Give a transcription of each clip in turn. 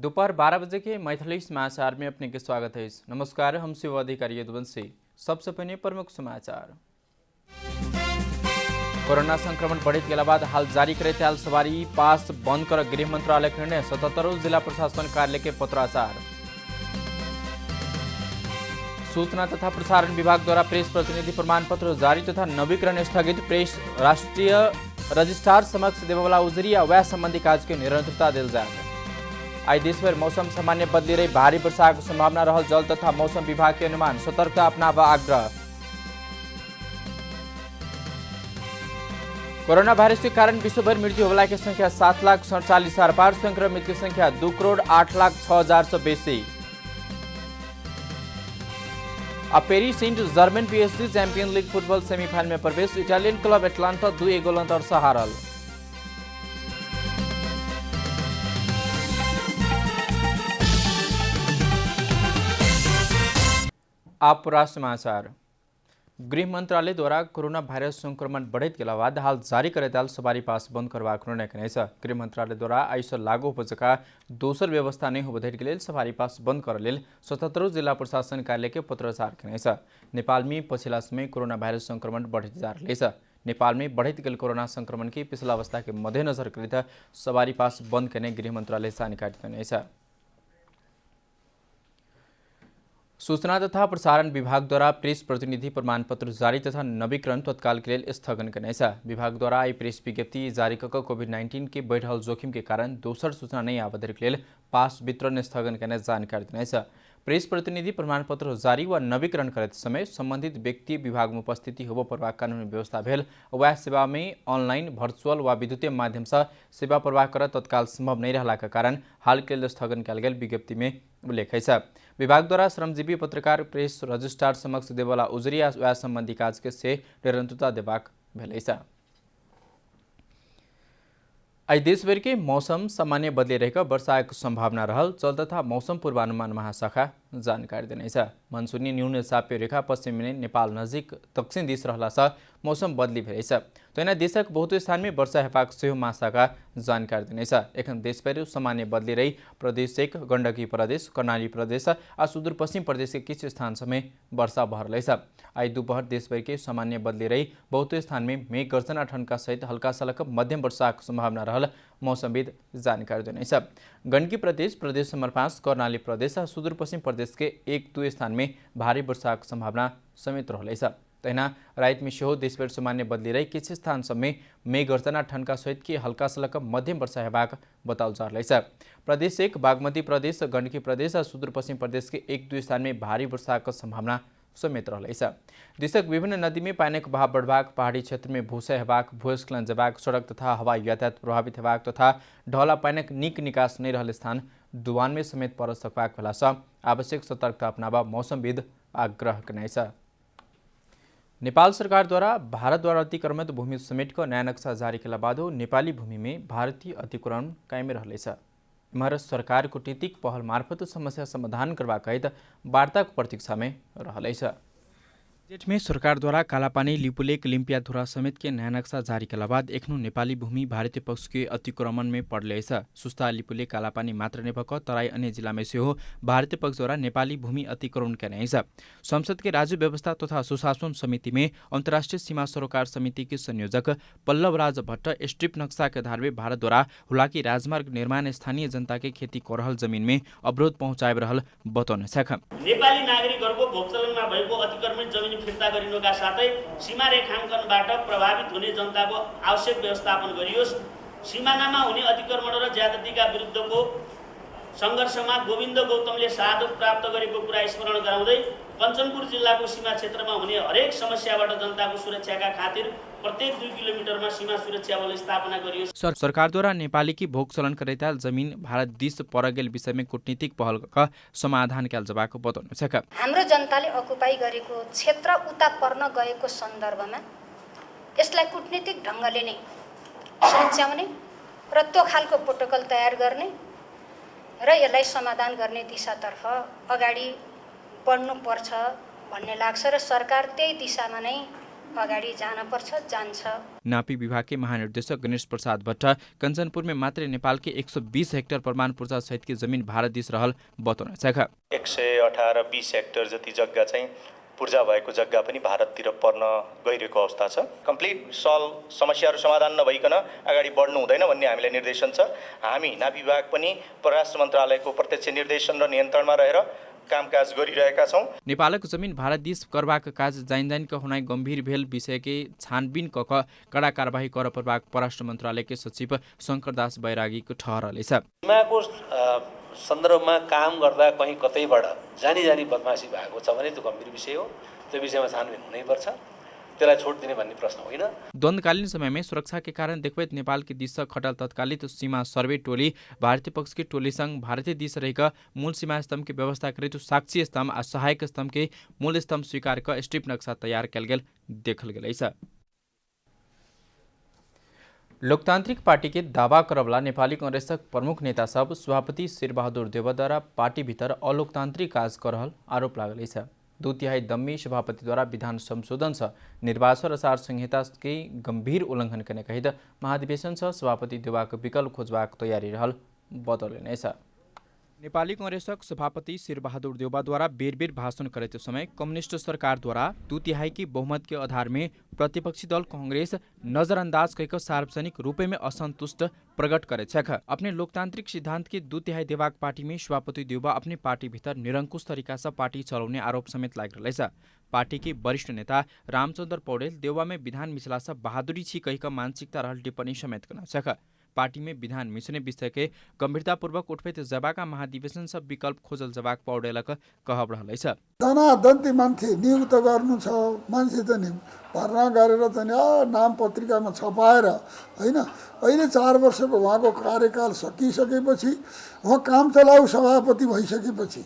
दोपहर 12 बजे के मैथिली समाचार में अपने के स्वागत है। नमस्कार, हम शिव अधिकारी यदुवंशी। सबसे पहले प्रमुख समाचार। कोरोना संक्रमण बढ़ित गेला बाद हाल जारी करे त्याल सवारी पास बंद कर गृह मंत्रालय के निर्णय। 77 जिला प्रशासन कार्यालय के पत्राचार। सूचना तथा प्रसारण विभाग द्वारा प्रेस प्रतिनिधि प्रमाण पत्र जारी तथा नवीकरण स्थगित। प्रेस राष्ट्रीय रजिस्ट्रार समक्ष देववाला उजरी व संबंधी कार्य के निरंतरता दिल जाए। आज देशभर मौसम सामान्य बदली रही भारी वर्षा की संभावना रहल। जल तथा मौसम विभाग के अनुमान सतर्कता अपनावा आग्रह। कोरोना वायरस के कारण विश्वभर मृत्यु होला की संख्या 7,47,000 पार। संक्रमित की संख्या 2,08,06,000 से बेसी। Paris Saint Germain PSG champion league football semifinal में प्रवेश। इटालियन क्लब एटलांटा 2 गोल अंतर से हारल। आप राष्ट्र समाचार। गृह मंत्रालय द्वारा कोरोना वायरस संक्रमण बढ़ित गेला बाद हाल जारी करे त्याल सवारी पास बंद करबाक निर्णय कने छ। गृह मंत्रालय द्वारा आइस लागू उपजका दोसर व्यवस्था नहीं होबे धरि के लेल सवारी पास बंद कर लेल 77 जिला प्रशासन कार्यालय के पत्राचार कने छ। नेपाल में पछिला समय कोरोना वायरस संक्रमण बढ़ित जा रहले छ। नेपाल में बढ़ित गेल कोरोना संक्रमण की पिछला अवस्था के मद्देनजर करित सवारी पास बंद करने गृह मंत्रालय जानकारी देने छ। सूचना तथा प्रसारण विभाग द्वारा प्रेस प्रतिनिधि प्रमाण पत्र जारी तथा नवीकरण तत्काल के लिए स्थगन करने छ। विभाग द्वारा आई प्रेस विज्ञप्ति जारी कर कोविड-19 के बढ़ल जोखिम के कारण दोसर सूचना नहीं आवे के लिए पास वितरण स्थगन करने जानकारी देने छ। प्रेस प्रतिनिधि प्रमाण पत्र जारी व नवीकरण करते समय संबंधित व्यक्ति विभाग में उपस्थिति होबो प्रवाह कानूनी व्यवस्था भेल। वह सेवा में ऑनलाइन वर्चुअल व विद्युतीय माध्यम से सेवा प्रवाह कर तत्काल संभव नहीं रहला के कारण हाल के लिए स्थगन कल गेल विज्ञप्ति में उल्लेख है। विभाग द्वारा श्रमजीवी पत्रकार प्रेस रजिस्ट्रार समक्ष देवला उजरिया व संबंधी काज के से निरंतरता देबाक भेल। आज देशभर के मौसम सामान्य बदले रहेका वर्षा की संभावना रहल। जल तथा मौसम पूर्वानुमान महाशाखा जानकारी देने छ। मनसूनी न्यून चाप्य रेखा पश्चिम में नेपाल नजिक दक्षिण दिश रहला से मौसम बदली भेल छ। तैना देशक बहुत स्थान में वर्षा हेबाक सेहो महाशाखा जानकारी देने छ। एखन देशभर सामान्य बदली रही प्रदेश 1 गण्डकी प्रदेश कर्णाली प्रदेश आ सुदूरपश्चिम प्रदेश के किछ स्थान समय वर्षा भर रही छ। आज दोपहर देशभर के सामान्य बदली रही बहुत स्थान में मेघ गर्जना ठनका सहित हल्का सलक मध्यम वर्षा की संभावना रहल मौसमविद जानकारी देने छ। गण्डकी प्रदेश प्रदेश नंबर 5 कर्णाली प्रदेश और सुदूरपश्चिम प्रदेश के 1-2 स्थान में भारी वर्षा की संभावना समेत रहले छ। तैना रात में सेहो देशभर सामान्य बदली रही किछ स्थान समय मेघ गर्जना ठनका सहित के हल्का सलक मध्यम वर्षा हेबाक बताउल जा रहले छ। प्रदेश 1 बागमती प्रदेश गण्डकी प्रदेश और सुदूरपश्चिम प्रदेश के 1-2 स्थान में भारी वर्षा की संभावना समेत रहले छ। देशक विभिन्न नदी में पानी का बहाव बढ़बाक, पहाड़ी क्षेत्र में भूसा हेबाक, भूस्खलन जबाक, सड़क तथा हवाई यातायात प्रभावित हेबाक तथा ढला पानीक निक निकास नहीं रहल स्थान डुबान में समेत पर सकबाक भेला से आवश्यक सतर्कता अपनावा मौसमविद आग्रह कने छ। नेपाल सरकार द्वारा भारत द्वारा अतिक्रमित भूमि समेट नया नक्शा जारी केला बाद नेपाली भूमि में भारतीय अतिक्रमण कायम रहले छ। इमहर सरकार कूटनीतिक पहल मार्फत समस्या समाधान करबा कहित वार्ता प्रतीक्षा में रहले छ। जेठ में सरकार द्वारा कालापानी लिपुलेक लिम्पियाधुरा समेत के नया नक्शा जारी केला बाद एखनो नेपाली भूमि भारतीय पक्ष के अतिक्रमण में पड़ले छ। सुस्ता लिपुलेक कालापानी मात्र ने भक तराई अन्य जिला में से हो भारतीय पक्ष द्वारा नेपाली भूमि अतिक्रमण करने छ। संसद के राज्य व्यवस्था तथा सुशासन समिति में अंतर्राष्ट्रीय सीमा सरोकार समिति के संयोजक पल्लव राज भट्ट स्ट्रिप नक्शा के आधार में भारत द्वारा हुलाकी राजमार्ग निर्माण स्थानीय जनता के खेती कर रहल जमीन में अवरोध पहुंचाए रहल बताउने छ। नेपाली नागरिकहरूको भोगचलनमा भएको अतिक्रमित जमिन फिर्ता गरिनुका साथै सीमा रेखाङ्कनबाट प्रभावित हुने जनताको आवश्यक व्यवस्थापन गरियोस्। सीमानामा हुने अतिक्रमण र ज्यादतीका विरुद्धको सङ्घर्षमा गोविन्द गौतमले शहादत प्राप्त गरेको कुरा स्मरण गराउँदै कञ्चनपुर जिल्लाको सीमा क्षेत्रमा हुने हरेक समस्याबाट जनताको सुरक्षाका खातिर प्रत्येक 2 किलोमिटरमा सीमा सुरक्षा बल स्थापना गरियो। सरकार द्वारा नेपाली की भोग चलन करेता जमीन भारत दिस परगेल विषय में कूटनीतिक पहल का समाधान कैल जबाको बताउनु छ। हाम्रो जनताले अकुपाई गरेको क्षेत्र उता पर्न गएको सन्दर्भमा यसलाई कूटनीतिक ढंगले नै सच्याउने र त्यो खालको प्रोटोकल तयार गर्ने र यसलाई समाधान गर्ने दिशातर्फ अगाडि बढ्नु पर्छ भन्ने लाग्छ र सरकार त्यही दिशामा नै अगाडि जानुपर्छ, जान्छ। नापी विभाग के महानिर्देशक गणेश प्रसाद भट्ट कञ्चनपुर में मात्र नेपाल के 120 हेक्टर प्रमाण पूर्जा सहित की जमीन भारत दिस रहल बताउन छ। 118-20 हेक्टर जति जग्गा चाहिँ पूर्जा भएको जग्गा पनि भारततिर पर्न गइरहेको अवस्था छ। कम्प्लिट समस्याहरू समाधान नभइकन अगाडि बढ्नु हुँदैन भन्ने हामीलाई निर्देशन छ। हामी नापी विभाग पनि परराष्ट्र मन्त्रालयको प्रत्यक्ष निर्देशन र नियन्त्रणमा रहेर कामकाज गरिरहेका छौँ। नेपालक जमीन भारत दिस करबाक काज जाइन क हुनाई गम्भीर भेल विषय के छानबिन क कड़ा कार्यवाही कर पर्बाक परराष्ट्र मन्त्रालय के सचिव शंकरदास बैरागी को ठहरले छ। सीमाको सन्दर्भमा काम गर्दा कहीँ कतैबाट जानी बदमासी भएको छ भने त्यो गम्भीर विषय हो। त्यो विषयमा छानबिन हुनैपर्छ। त्यसलाई छोड दिने भन्ने प्रश्न होइन। द्वन्द्वकालीन समय में सुरक्षा के कारण देखबैत नेपाल की दिश खटल तत्कालित सीमा सर्वे टोली भारतीय पक्ष की टोली संग भारतीय दिश रहेका मूल सीमा स्तंभ की व्यवस्था करे तो साक्षी स्तंभ आ सहायक स्तंभ के मूल स्तंभ स्वीकार कर स्ट्रिप नक्शा तैयार कल गेल देखल गेल छ। लोकतान्त्रिक पार्टी के दावा करवला नेपाली कांग्रेसक प्रमुख नेता सब सभापति शेरबहादुर देवद्वारा पार्टी भीतर अलोकतान्त्रिक काज कर रहल आरोप लागल छ। 2/3 दम्मी सभापति द्वारा विधान संशोधन से निर्वाचन आचार संहिता के गंभीर उल्लंघन करने कहित महाधिवेशन से सभापति देवाक विकल्प खोजबाक तैयारी रहल बतौले छ। नेपाली कांग्रेसक सभापति शेरबहादुर देउवाद्वारा बेर भाषण करते समय कम्युनिस्ट सरकार द्वारा 2/3 की बहुमत के आधार में प्रतिपक्षी दल कांग्रेस नजरअंदाज कर सार्वजनिक रूपे में असंतुष्ट प्रकट करे छ। अपने लोकतांत्रिक सिद्धांत के 2/3 देवाक पार्टी में सभापति देउवा अपने पार्टी भीतर निरंकुश तरीका से पार्टी चलाउने आरोप समेत लाग रहे छ। पार्टी के वरिष्ठ नेता रामचंद्र पौडेल देउवा में विधान मिसला से बहादुरी छी कही मानसिकता रहल टिप्पणी समेत करना छ। पार्टी में विधान मिसने विषय के गंभीरतापूर्वक उठ्फेत जबाका महाधिवेशन सब विकल्प खोजल जबाक पौडेलक कहब रहलै छ। दन्ती मान्छे नियुक्त गर्नु छ, मान्छे चाहिँ भर्ना गरेर चाहिँ नाम पत्रिकामा छपाएर हैन। अहिले 4 वर्षको उहाँको कार्यकाल सकिसकेपछि उहाँ काम चलाउ सभापति भइसकेपछि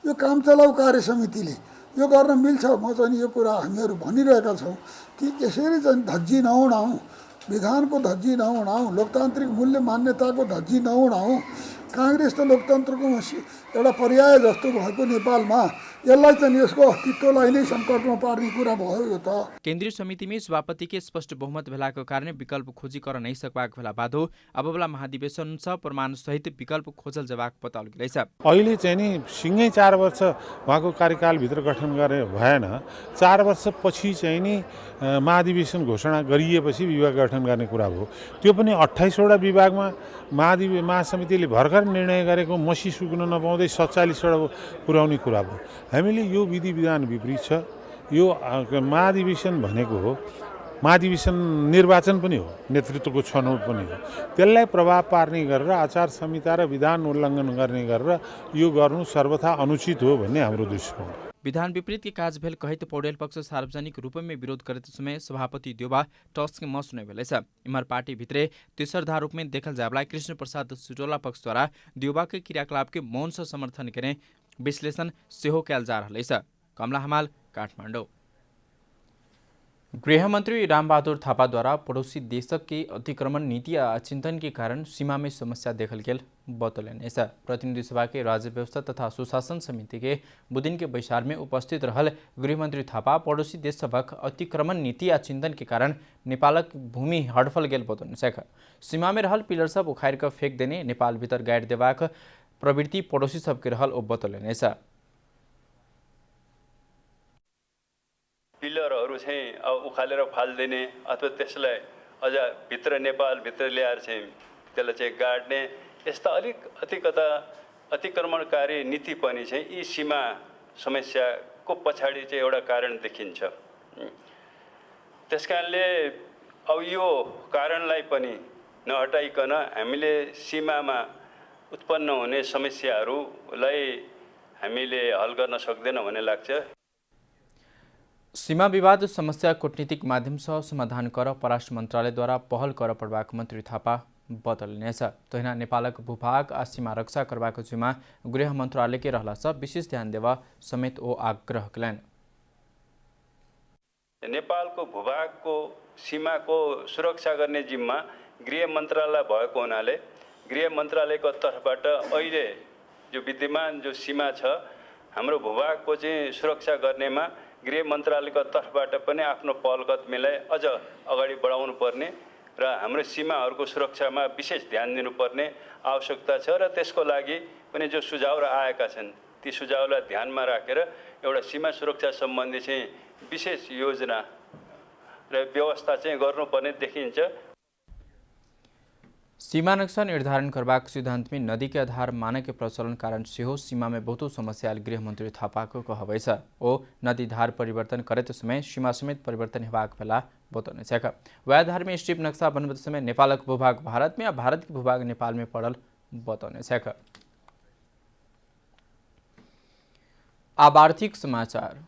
यो काम चलाउ कार्य समितिले यो गर्न मिल्छ। म चाहिँ यो कुरा हामीहरू भनिरहेका छौँ कि यसरी चाहिँ धज्जी नहुनाऊ, विधानको धज्जी नहुनाऊ, लोकतान्त्रिक मूल्य मान्यताको धज्जी नहुनाऊ। कांग्रेस त लोकतन्त्रको एउटा पर्याय जस्तो भएको नेपालमा यसलाई चाहिँ यसको अस्तित्वलाई नै सङ्कटमा पार्ने कुरा भयो यो त। केन्द्रीय समिति में सभापति के स्पष्ट बहुमत भेलाको कारण विकल्प खोजी कर नहीं सकबाक भेला बादो अब वाला महाधिवेशन से प्रमाण सहित विकल्प खोजल जबाक बताउल गेलै छ। अहिले चाहिँ नि सिंगै 4 वर्ष उहाँको कार्यकाल भित्र गठन गरे भएन। 4 वर्षपछि चाहिँ नि महाधिवेशन घोषणा गरिएपछि विभाग गठन गर्ने कुरा भयो। त्यो पनि 28 वटा विभागमा महासमितिले भर्खर निर्णय गरेको मसी सुक्न नपाउँदै 47 वटा पुर्याउने कुरा भयो। हामीले यो विधि विधान विपरीत छ। यो महाधिवेशन भनेको हो, महाधिवेशन निर्वाचन पनि हो, नेतृत्वको छनौट पनि हो। त्यसलाई प्रभाव पार्ने गरेर आचार संहिता र विधान उल्लङ्घन गर्ने गरेर यो गर्नु सर्वथा अनुचित हो भन्ने हाम्रो दृष्टिकोण। विधान विपरीत के काज भेल कहित पौडेल पक्ष सार्वजनिक रूप में विरोध करते समय सभापति देउवा टस्क में सुने भेले छ। इमर पार्टी भित्रे तेसरधा रूप में देखल जाबला कृष्ण प्रसाद सुटोला पक्ष द्वारा देउवा के क्रियाकलाप के मौन से समर्थन करे विश्लेषण सेहो कैल जा रहा छ। कमला हमाल, काठमाडौँ। गृहमंत्री रामबहादुर थापा द्वारा पड़ोसी देशक के अतिक्रमण नीति या चिंतन के कारण सीमा में समस्या देखल गेल बतौले छ। प्रतिनिधि सभा के राज्य व्यवस्था तथा सुशासन समिति के बुदिन के बैसार में उपस्थित रहल गृहमंत्री थापा पड़ोसी देश सबक अतिक्रमण नीति या चिंतन के कारण नेपालक भूमि हड़फल गेल बतौले छ। सीमा में रहल पिलर सब उखाड़ कर फेंक देने, नेपाल भीतर गाड़ देवाक प्रवृत्ति पड़ोसी सबके रहल ओ बतौले छ। पिलरहरू चाहिँ अब उखालेर फालिदिने अथवा त्यसलाई अझ भित्र नेपालभित्र ल्याएर चाहिँ त्यसलाई चाहिँ गाड्ने यस्ता अतिक्रमणकारी नीति पनि चाहिँ यी सीमा समस्याको पछाडि चाहिँ एउटा कारण देखिन्छ। त्यसकारणले अब यो कारणलाई पनि नहटाइकन हामीले सीमामा उत्पन्न हुने समस्याहरूलाई हामीले हल गर्न सक्दैनौँ भन्ने लाग्छ। सीमा विवाद समस्या कूटनीतिक माध्यम से समाधान कर परराष्ट्र मंत्रालय द्वारा पहल कर पड़बाक मंत्री थापा बतौले छ। तहिना नेपालक भूभाग आ सीमा रक्षा करबाक जिम्मा गृह मंत्रालय के रहला से विशेष ध्यान देवा समेत ओ आग्रह कलन। नेपालको भूभागको सीमाको सुरक्षा गर्ने जिम्मा गृह मन्त्रालय भएको हुनाले गृह मन्त्रालयको तर्फबाट अहिले जो विद्यमान जो सीमा छ हाम्रो भूभागको चाहिँ सुरक्षा गर्नेमा गृह मन्त्रालयको तर्फबाट पनि आफ्नो पहल कदमीलाई अझ अगाडि बढाउनु पर्ने र हाम्रो सीमाहरूको सुरक्षामा विशेष ध्यान दिनुपर्ने आवश्यकता छ र त्यसको लागि पनि जो सुझाव आएका छन् ती सुझावलाई ध्यानमा राखेर एउटा सीमा सुरक्षा सम्बन्धी चाहिँ विशेष योजना र व्यवस्था चाहिँ गर्नुपर्ने देखिन्छ। सीमा नक्शा निर्धारण करबाक सिद्धांत में नदी के आधार मानक के प्रचलन कारण सेहो सीमा में बहुत समस्या गृहमंत्री थापाको कहबै छ। ओ नदी धार परिवर्तन करते समय सीमा समेत परिवर्तन हेबाक बेला बताउने छ। वह आधार में स्ट्रिप नक्शा बनबते समय नेपालक भूभाग भारत में भारत के भूभाग नेपाल में पड़ल बताउने छ। अब आर्थिक समाचार।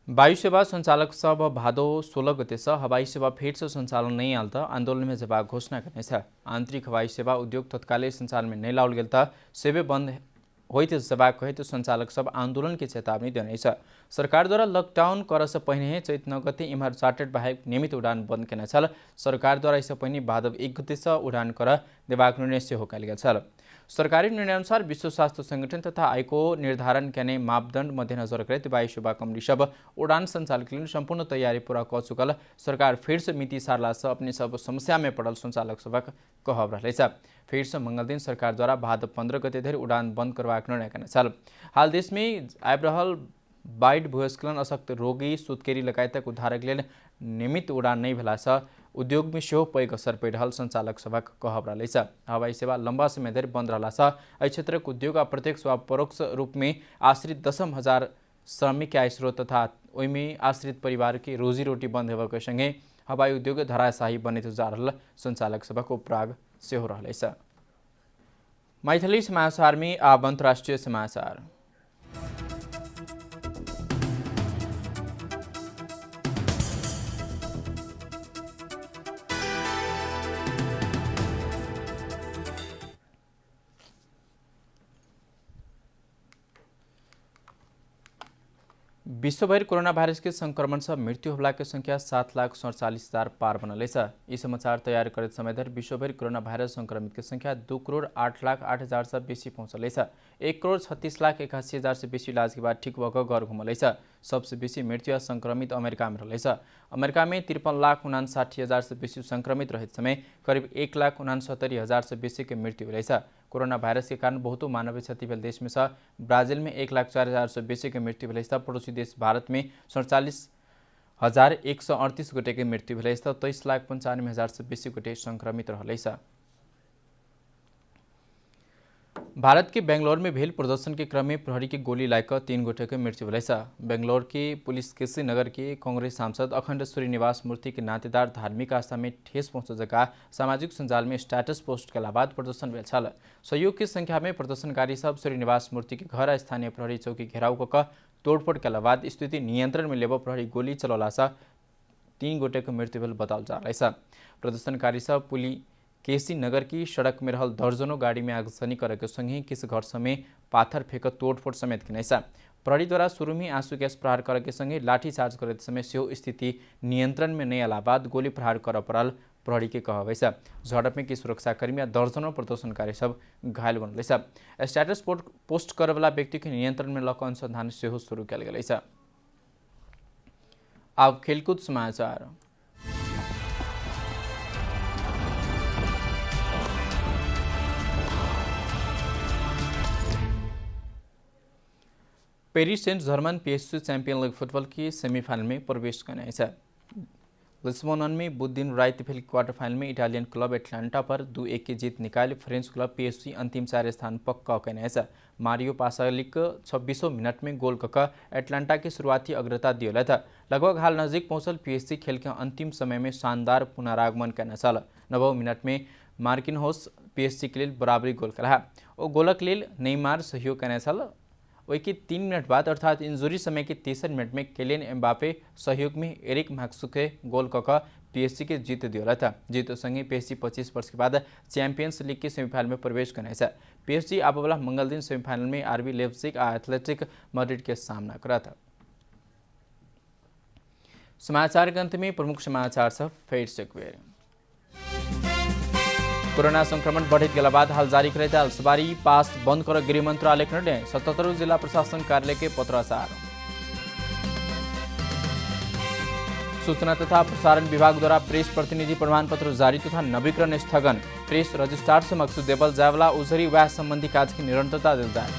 वायु सेवा संचालक सब भादो 16 गते से हवाई सेवा फिर से संचालन नहीं आल आंदोलन में जवाब घोषणा करने। आंतरिक हवाई सेवा उद्योग तत्कालै संचालन में नहीं लाओल गेल सेवे बंद होते जवाब कहे तो संचालक सब आंदोलन की चेतावनी देने। सरकार द्वारा लॉकडाउन कर से पहले चैत 9 गते इमार चार्टर्ड बाहेक नियमित उड़ान बंद करने। सरकार द्वारा इससे पहले भादव 1 गते से उड़ान कर देवाक निर्णय से हो कल गया। सरकारी निर्णय अनुसार विश्व स्वास्थ्य संगठन तथा आईको निर्धारण करने मापदंड मध्यनजर रखते वायु सेवा कंपनी सब उड़ान संचालक के लिए संपूर्ण तैयारी पूरा कर चुकल। सरकार फिर से मिति सारला से अपने सब समस्या में पड़ल संचालक सबक कहब रहे। फिर से मंगल दिन सरकार द्वारा भादव 15 गते धरि उड़ान बंद करवाक निर्णय करने। हाल देश में आबि रहल बाढ़ भूस्खलन अशक्त रोगी सुत्केरी लगायतक उद्धारक लेल नियमित उड़ान नहीं भेला से उद्योग में सेहो पैघ असर पड़ि रहल संचालक सभक कहब रहे। हवाई सेवा लंबा समय धरि बंद रहला से एहि क्षेत्रक उद्योग आ प्रत्यक्ष वा परोक्ष रूप में आश्रित 10,000 श्रमिक आय स्रोत तथा ओहिमे आश्रित परिवार के रोजी रोटी बंद हेबाक संगे हवाई उद्योग धराशायी बनित जा रहल संचालक सभक उपराग सेहो रहे। मैथिली समाचार में आब अंतर्राष्ट्रीय समाचार। विश्वभर कोरोना वायरस के संक्रमण से मृत्यु होला के संख्या 7,47,000 पार बनल है। ये समाचार तैयार करते समय धर विश्वभर कोरोना वायरस संक्रमित के संख्या 2,08,08,000 से बेसी पहुंचल है। 1,36,81,000 से बेसी इलाज के बाद ठीक होकर घर घुमल है। सबसे बेसी मृत्यु संक्रमित अमेरिका में रहे। अमेरिका में 53,59,000 से बेसी संक्रमित रहे समय करीब 1,69,000 से बेसी के मृत्यु रहे। कोरोना वायरस के कारण बहुतों मानवीय क्षति भेल देश में से ब्राजील में 1,04,000 से बेसी के मृत्यु भेल। पड़ोसी देश भारत में 47,138 गोटे के मृत्यु भेल। 23,95,000 से बेसी गोटे संक्रमित रहे। भारत के बेंगलोर में भेल प्रदर्शन के क्रम में प्रहरी की गोली लायक 3 गोटे के मृत्यु भेल। बेंगलोर के पुलिस केसी नगर के कांग्रेस सांसद अखंड श्रीनिवास मूर्ति के नातेदार धार्मिक आस्था में ठेस पहुंचे जगह सामाजिक संजाल में स्टेटस पोस्ट के बाद प्रदर्शन भेल। सहयोग की संख्या में प्रदर्शनकारी सब श्रीनिवास मूर्ति के घर स्थानीय प्रहरी चौकी घेराव कर तोड़फोड़ के बाद स्थिति नियंत्रण में लेब प्रहरी गोली चलौला से 3 गोटे के मृत्यु भेल बताओल जा रहा है। प्रदर्शनकारी सब पुलिस केसी नगर की सड़क में रहल दर्जनों गाड़ी में आगजनी करे के संगे किस घर समय पाथर फेंक तोड़फोड़ समेत किने। प्रहरी द्वारा शुरू में आंसू गैस प्रहार करे के संगे लाठीचार्ज करे समय सेहो स्थिति नियंत्रण में नहीं आला बाद गोली प्रहार कर पड़ल प्रहरी के कहबै। झड़प में कि सुरक्षाकर्मी आ दर्जनों प्रदर्शनकारी सब घायल बनल। स्टेटस पोस्ट करे वाला व्यक्ति के नियंत्रण में लक अनुसंधान सेहो शुरू कल गेल। अब खेलकूद समाचार। Paris Saint Germain PSG champion league football की सेमीफाइनल में प्रवेश करने है। लिस्बोन में बुध दिन रात भेल क्वार्टर फाइनल में इटालियन क्लब एटलांटा पर 2-1 की जीत निकाल फ्रेंच क्लब पीएसजी अंतिम 4 स्थान पक्का करने है। मारियो पासालिक 26 मिनट में गोल कर एटलांटा की शुरुआती अग्रता दिया था। लगभग हाल नजीक पहुंचल पीएसजी खेल के अंतिम समय में शानदार पुनरागमन करने साल 9 मिनट में मार्किनहोस पीएसजी के लिए बराबरी गोल करा और गोलक लिए नेइमार सहयोग करने साल वही के 3 मिनट बाद अर्थात इंजुरी समय के 63 मिनट में केलियन एम्बापे सहयोग में एरिक मैक्सुके गोल कर पीएसजी के जीत दिया था। जीत संगे पीएसजी 25 वर्ष के बाद चैंपियंस लीग के सेमीफाइनल में प्रवेश करने है। पीएसजी अब वाला मंगल दिन सेमीफाइनल में आरबी लेप्जिग और एथलेटिक मैड्रिड के सामना करा था। समाचार के अंत में प्रमुख समाचार सब फिर से एक बेर। कोरोना संक्रमण बढ़ित गेला बाद हाल जारी रहता सवारी पास बंद कर गृह मंत्रालय का निर्णय। 77 जिला प्रशासन कार्यालय के पत्राचार। सूचना तथा प्रसारण विभाग द्वारा प्रेस प्रतिनिधि प्रमाण पत्र जारी तथा नवीकरण स्थगन। प्रेस रजिस्ट्रार समक्ष देवल जावला उजरी व्याह संबंधी कार्य की निरंतरता दिल जाए।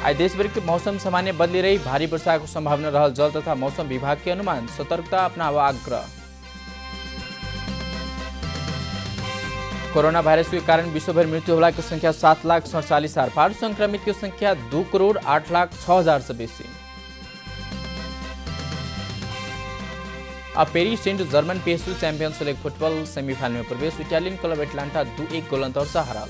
आज देशभर के मौसम सामान्य बदली रही भारी वर्षा को संभावना रहल जल तथा मौसम विभाग के अनुमान। सतर्कता अपनावा आग्रह। कोरोना वायरस के कारण विश्वभर मृत्यु होला की संख्या 7,47,000 पार। संक्रमित की संख्या 2,08,06,000 से बेसी। अब Paris Saint Germain PSU champions league football semifinal में प्रवेश। इटालियन क्लब एटलांटा 2-1 गोल अंतर से हारल।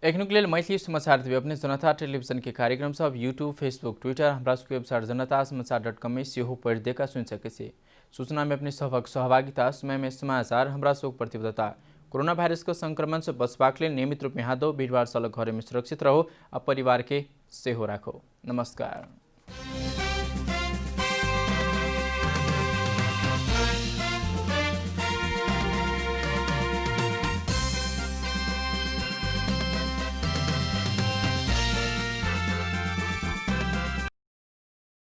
एखनुक लेल मैथिली समाचार देवे अपने जनता टेलीविजन के कार्यक्रम सब यूट्यूब फेसबुक ट्विटर हमारा वेबसाइट जनता समाचार.com में सेहो पढ़ देखा सुन सके से। सूचना में अपने सबक सहभागिता समय में समाचार हमारा शोक प्रतिबद्धता। कोरोना वायरस के संक्रमण से बचबाक लेल नियमित रूप में हाथ धो भीड़भाड़ सलग घर में सुरक्षित रहो और परिवार के सेहो राखो। नमस्कार।